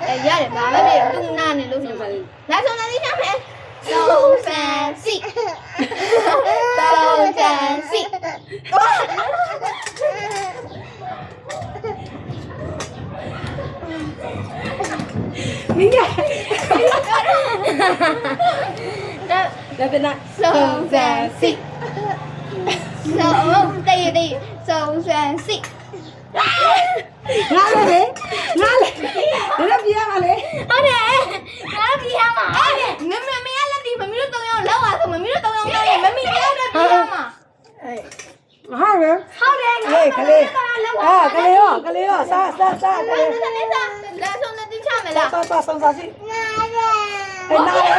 ရတယ်ဘာပဲဖြစ်သူနာနေလို့ရှိရင်လာဆုံးနေချမယ်3 4 မိကဒါပြန်လာ3 4 3တေးတေး3 4 ငါလေဒါလည်းပြရမှာလေ ဟုတ်တယ်ငါပြရမှာဟုတ်တယ်မရလက်ဒီမမီတို့3ယောက်လောက်ပါဆိုမမီတို့3ယောက်လောက်ရင်မမီတယောက်တည်းပြရမှာဟုတ်တယ်ဟုတ်တယ်ငါကလေးကလေးရောစားလာဆုံးနေတိချမယ်လားစားဆုံးစားစီနားရ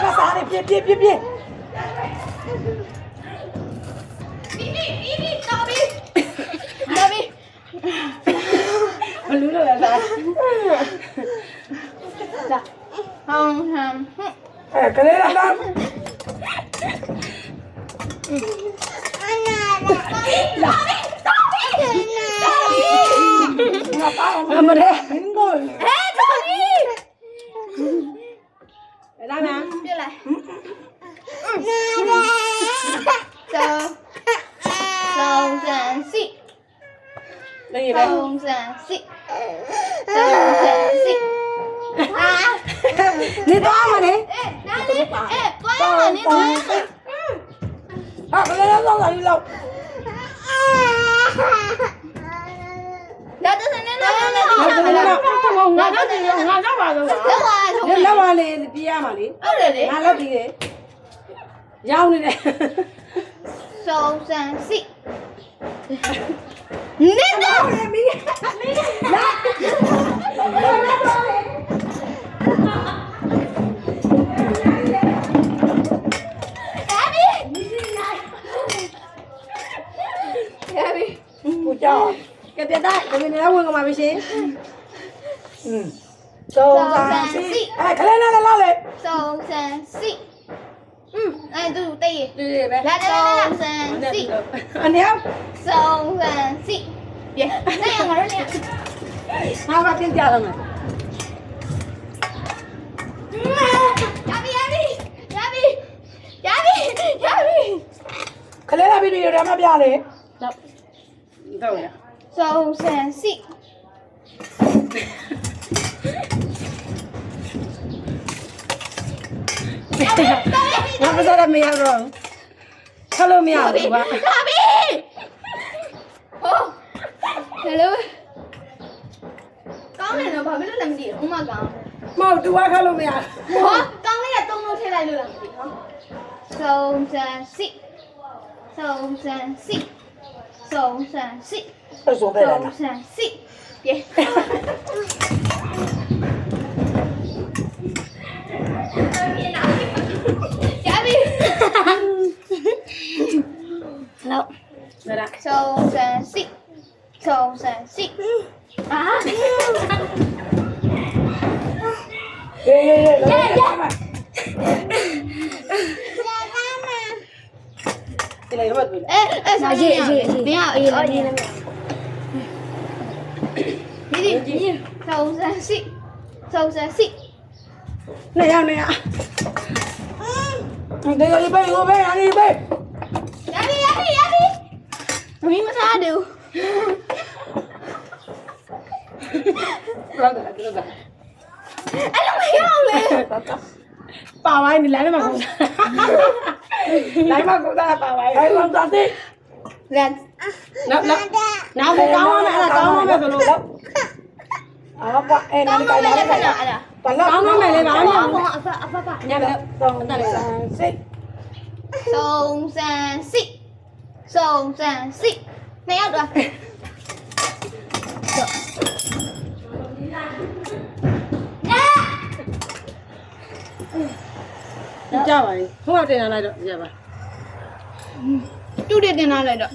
ပါစားနေပြပြီးတော်ပြီဘလူးတော့လာဟောင်းဟမ်ကလေးလာငါပါမရဲဟင်းကိုတော်ပြီလာနာပြလိုက်နေပဲ3 4 နေတော့မလေးနားလေးသွားရမှာနေသွားဟာကလေးတော့လာလို့ဒါတော့နေလာငါတော့ဒီငါတော့ပါတော့လောက်ပါလေပြရမှာလေဟုတ်တယ်လေငါလောက်ပြီးတယ်ရောင်းနေတယ်3 4နေတော့မီးလာကိုကြောက်ကပြတဲ့ကိုနေလာဝင်ကမှာပဲရှင်3 4အဲ့ခလေးနဲ့လောက်လေ3 4အဲ့သူတေးဒီပဲလာလာအနေအောင်3 4ပြေနေငါတို့နေငါကတင်ကြတော့မယ်ခလေးလာပြီးရမပြလေတော့ရ3 4ငါမစားရမရတော့ဆက်လို့မရဘူးကွာလာပြီဟိုဟယ်လိုကောင်းတယ်နော်ဘာဖြစ်လို့လဲမသိဘူးဥမကောင်းမဟုတ်တူဝါခလို့မရဟောကောင်းလေးက3လို့ထည့်လိုက်လို့လားမသိဘူး3 အဲ့ဆိုပဲလား3 4ပြေရပြီလောက်လာ3 4အာဒီလိုက်တော့တွေ့အဲ့စားရေးမင်းအေးလေးဒီ3 4နေရနေရဒီလိုပဲဟိုပဲအနီးပဲရပြီမင်းမစားတယ်ဘယ်လိုလဲအဲ့လိုမရအောင်လေပါဝိုင်းနေလိုက်မှာကိုလိုက်မှာကိုတာပါဝိုင်းအဲ့လိုတာတဲ့လက်နောက်ကောင်းမယ်အဲ့ဒါကောင်းမယ်ဆိုလို့အော်ပါအဲ့ကောင်းမယ်လေခဏအဲ့ဒါဘာလို့ကောင်းမယ်လေဘာမှမအဖညလည်းတော့တက်လေစိတ်3 4နှစ်ယောက်တော့ကြပါလေဟိုကတင်လာလိုက်တော့ကြပါတူတင်လာလိုက်တော့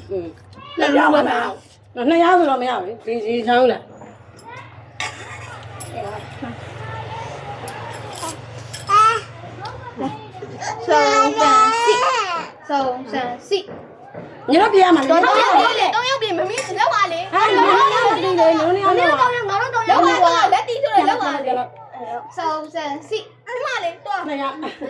နှစ်ယောက်ပါနှစ်ယောက်ဆိုတော့မရဘူးဒီချောင်းလားညတော့ပြရမှာလေ3ယောက်ပြင်မမီးလောက်ပါလေဟာလုံးလုံးဒီလေလုံးလုံးငါတို့3ယောက်လက်တီးဆိုတော့လောက်ပါလေ 34ဒီမလေးတော့ နှစ်ယောက် တော်ပြ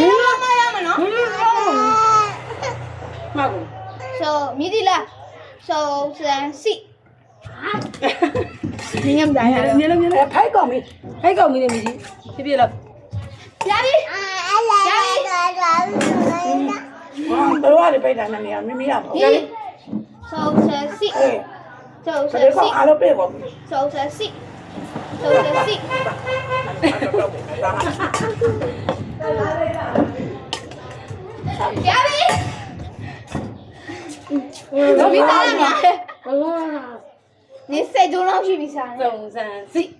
ီမမရမနော် မှတ်ဘူး ဆိုမြည်ဒီလား34နင်းငမ်တိုင်းရ မြင်လို့ဖိုက်ကောင်မီဖိုက်ကောင်မီနေမြည်ပြပြလောက် ရပြီရပြီ ဟာတော့ရပိတ်တာနဲ့နေရမမရပါဘူး ဒီ34 အေးဆိုတော့အားလုံးပြေပေါ့ 34ရပြီတော့မိသားလား ဘလော နေစေကြလောက်ရှိပြီစားနေ စုံစမ်းစီ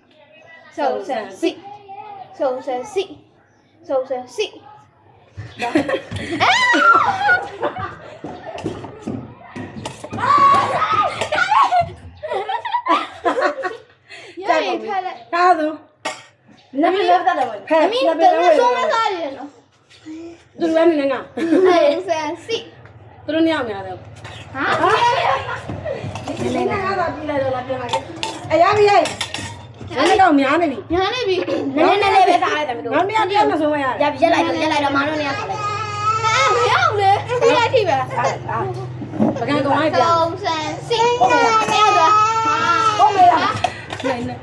34ရပြီဖက်လိုက် ကားသူလက်ပြလက်တတ်တယ်ဖဲ အမင်းတော့ဆုံးမသားရနော် သူလည်းနေငါ 34 သူတို့နှစ်ယောက်များတယ် ဟာ နေငါကတော့ပြီးလိုက်တော့လာပြန်လာခဲ့အရာပြီဟဲ့လည်းတော့များနေပြီ ညာနေပြီနည်းနည်းလေးပဲစားလိုက်တယ်မတို့ ငါမရတရားမဆုံးမရ ရပြီရက်လိုက်တော့မတို့နေရစားလိုက်မရအောင်လေဒီလိုက်ထိပဲ ပကံကောင်လိုက်ပြန် 34ဟုတ်မယ်ဟုတ်တော့ ဟုတ်မေးလား နိုင်နေ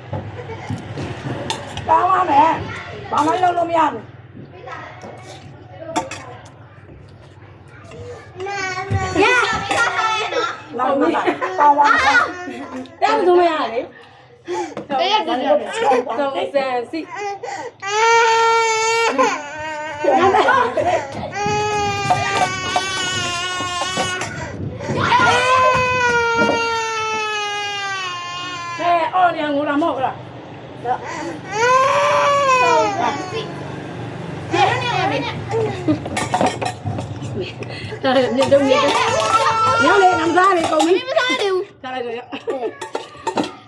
ကောင်းပါမယ်ဘာမှလုပ်လို့မရဘူး ရပြီစားစားရနော် နောက်မှကောင်းပါမယ် တရားမဆုံးမရလေ တရားကြည့်ရ စုံစမ်းစီ ဟဲ့အော်ညငိုလာမဟုတ်လား 34ဘယ်နေရပြီနဲ့ ဒါလည်းမြင်တော့မြင်ညောင်းလေနမ်စားလေကုန်ပြီ မစားရဘူး စားလိုက်တော့ရ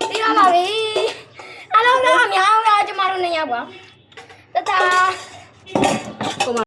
သိရပါပြီအားလုံးတော့အများအောင်လားကျမတို့နေရပါတတာ